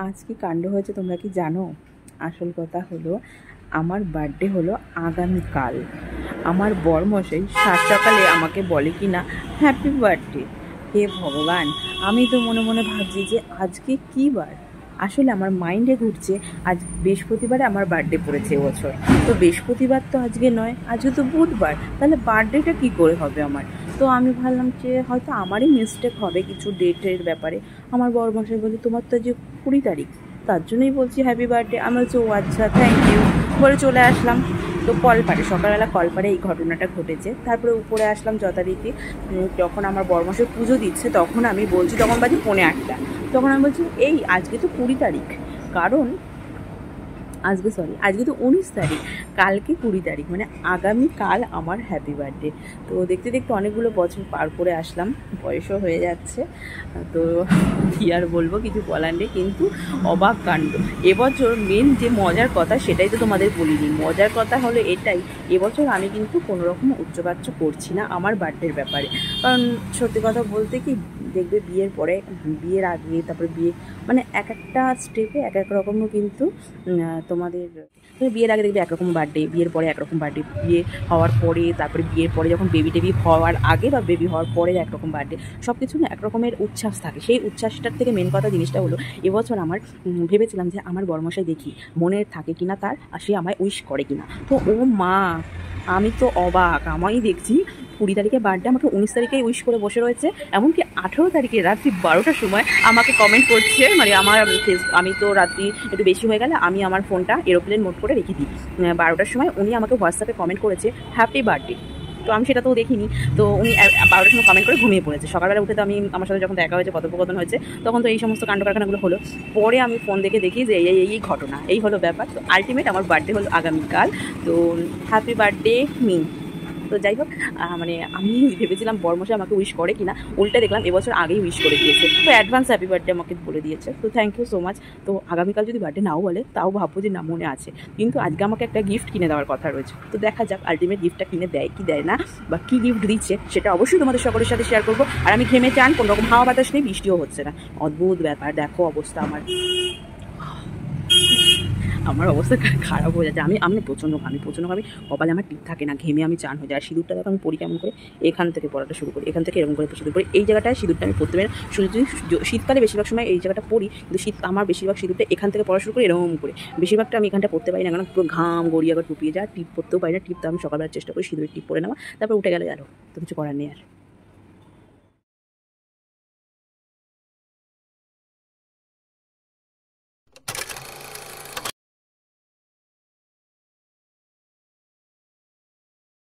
আজ কি কাণ্ড হয়েছে তোমরা কি জানো? আসল কথা হলো, আমার বার্থডে হলো আগামীকাল। আমার বরমশাই সাত সকালে আমাকে বলে কি না, হ্যাপি বার্থডে। হে ভগবান, আমি তো মনে মনে ভাবছি যে আজকে কী বার। আসলে আমার মাইন্ডে ঘুরছে আজ বৃহস্পতিবারে আমার বার্থডে পড়েছে এবছর। তো বৃহস্পতিবার তো আজকে নয়, আজকে তো বুধবার, তাহলে বার্থডেটা কী করে হবে আমার? তো আমি ভাবলাম যে হয়তো আমারই মিস্টেক হবে কিছু ডেটের ব্যাপারে। আমার বড়মশাই বলে তোমার তো যে 20 তারিখ, তার জন্যই বলছি হ্যাপি বার্থডে। আমি বলছি ও আচ্ছা, থ্যাংক ইউ বলে চলে আসলাম। তো কলপারে সকালবেলা কলপারে এই ঘটনাটা ঘটেছে। তারপরে উপরে আসলাম যথারীতি। যখন আমার বড়মশাই পুজো দিচ্ছে তখন আমি বলছি, তখন বাজে 8:45। তখন আমি বলছি এই আজকে তো 20 তারিখ, কারণ আজকে তো 19 তারিখ, কালকে 20 তারিখ, মানে আগামীকাল আমার হ্যাপি বার্থডে। তো দেখতে দেখতে অনেকগুলো বছর পার করে আসলাম, বয়সও হয়ে যাচ্ছে। তো কী আর বলবো, কিছু বলার নেই। কিন্তু অবাক কাণ্ড এবছর, মেন যে মজার কথা সেটাই তো তোমাদের বলিনি। মজার কথা হলো এটাই, এবছর আমি কিন্তু কোনোরকম উচ্চবাচ্য করছি না আমার বার্থডের ব্যাপারে। কারণ সত্যি কথা বলতে কি, দেখবে বিয়ের পরে, বিয়ের আগে, তারপরে বিয়ে, মানে এক একটা স্টেপে এক এক রকমও কিন্তু তোমাদের বিয়ের আগে দেখবে একরকম বার্থডে, বিয়ের পরে একরকম বার্থডে, বিয়ে হওয়ার পরে, তারপরে বিয়ের পরে যখন বেবি টেবি হওয়ার আগে বা বেবি হওয়ার পরে একরকম বার্থডে। সব কিছু না একরকমের উচ্ছ্বাস থাকে। সেই উচ্ছ্বাসটার থেকে মেন কথা জিনিসটা হলো, এবছর আমার ভেবেছিলাম যে আমার বড়মশাই দেখি মনে থাকে কিনা তার, আর সে আমায় উইশ করে কিনা। তো ও মা, আমি তো অবাক। আমি দেখছি 20 তারিখে বার্থডে, আমাকে 19 তারিখে উইশ করে বসে রয়েছে। এমনকি 18 তারিখে রাত্রি 12টার সময় আমাকে কমেন্ট করছে। মানে আমি তো রাত্রি একটু বেশি হয়ে গেলে আমি আমার ফোনটা এরোপ্লেন মোড করে রেখে দিই। 12টার সময় উনি আমাকে হোয়াটসঅ্যাপে কমেন্ট করেছে হ্যাপি বার্থডে। তো আমি সেটা তো দেখিনি। তো উনি 12টার সময় কমেন্ট করে ঘুমিয়ে পড়েছে। সকালবেলা উঠে তো আমি, আমার সাথে যখন দেখা হয়েছে, কথোপকথন হয়েছে, তখন তো এই সমস্ত কাণ্ড কারখানাগুলো হলো। পরে আমি ফোন দেখে দেখি যে এই ঘটনা, এই হলো ব্যাপার। তো আলটিমেট আমার বার্থডে হলো আগামীকাল। তো হ্যাপি বার্থডে মি। তো যাই হোক, মানে আমি ভেবেছিলাম বরমশাই আমাকে উইশ করে কিনা, উল্টা দেখলাম এবছর আগেই উইশ করে দিয়েছে। তো অ্যাডভান্স হ্যাপি বার্থডে আমাকে বলে দিয়েছে। তো থ্যাংক ইউ সো মাচ। তো আগামীকাল যদি বার্থডে নাও বলে, তাও ভাববো যে না, মনে আছে। কিন্তু আজকে আমাকে একটা গিফট কিনে দেওয়ার কথা রয়েছে। তো দেখা যাক আলটিমেট গিফটটা কিনে দেয় কি দেয় না, বা কী গিফট দিচ্ছে সেটা অবশ্যই তোমাদের সকলের সাথে শেয়ার করবো। আর আমি ঘেমে চান, কোনোরকম হাওয়া বাতাস নেই, বৃষ্টিও হচ্ছে না। অদ্ভুত ব্যাপার, দেখো অবস্থা আমার অবস্থা খারাপ হয়ে যাচ্ছে। আমি প্রচণ্ড ঘামি। কপালে আমার টিপ থাকে না, ঘেমে আমি চান হয়ে যায়। আর সিঁদুরটা দেখো আমি পরি কেমন করে, এখান থেকে পরাটা শুরু করি, এখান থেকে এরকম করে সিঁদুর পরি। এই জায়গাটায় সিঁদুরটা আমি পরতে পারি না। শুধু যদি শীতকালে বেশিরভাগ সময় এই জায়গাটা পরি, কিন্তু আমার বেশিরভাগ সিঁদুরটা এখান থেকে পড়া শুরু করি এরকম করে। বেশিরভাগটা আমি এখানটা পড়তে পারি না, কারণ পুরো ঘাম গড়িয়ে আবার টুপিয়ে যায়। টিপ পরতেও পারি না। টিপ তো আমি সকালবেলা চেষ্টা করি সিঁদুরের টিপ পরে নেওয়া, তারপর উঠে গেলে গেল, তো কিছু করার নেই আর।